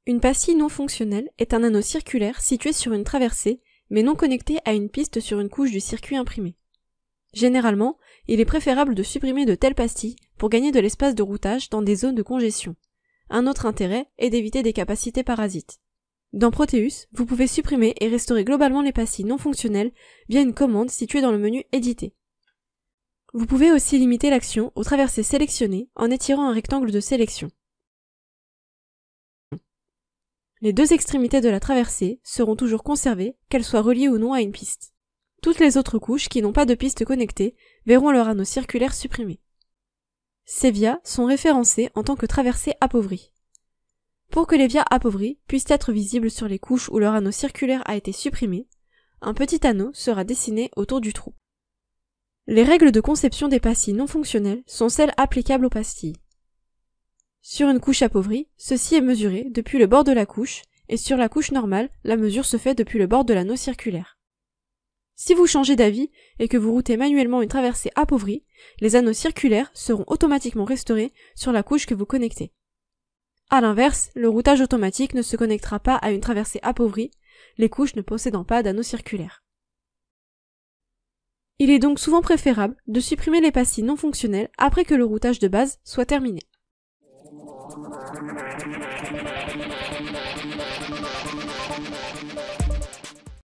Une pastille non fonctionnelle est un anneau circulaire situé sur une traversée, mais non connecté à une piste sur une couche du circuit imprimé. Généralement, il est préférable de supprimer de telles pastilles pour gagner de l'espace de routage dans des zones de congestion. Un autre intérêt est d'éviter des capacités parasites. Dans Proteus, vous pouvez supprimer et restaurer globalement les pastilles non fonctionnelles via une commande située dans le menu Éditer. Vous pouvez aussi limiter l'action aux traversées sélectionnées en étirant un rectangle de sélection. Les deux extrémités de la traversée seront toujours conservées, qu'elles soient reliées ou non à une piste. Toutes les autres couches qui n'ont pas de piste connectée verront leur anneau circulaire supprimé. Ces vias sont référencées en tant que traversées appauvries. Pour que les vias appauvries puissent être visibles sur les couches où leur anneau circulaire a été supprimé, un petit anneau sera dessiné autour du trou. Les règles de conception des pastilles non fonctionnelles sont celles applicables aux pastilles. Sur une couche appauvrie, ceci est mesuré depuis le bord de la couche, et sur la couche normale, la mesure se fait depuis le bord de l'anneau circulaire. Si vous changez d'avis et que vous routez manuellement une traversée appauvrie, les anneaux circulaires seront automatiquement restaurés sur la couche que vous connectez. A l'inverse, le routage automatique ne se connectera pas à une traversée appauvrie, les couches ne possédant pas d'anneau circulaire. Il est donc souvent préférable de supprimer les pastilles non fonctionnelles après que le routage de base soit terminé.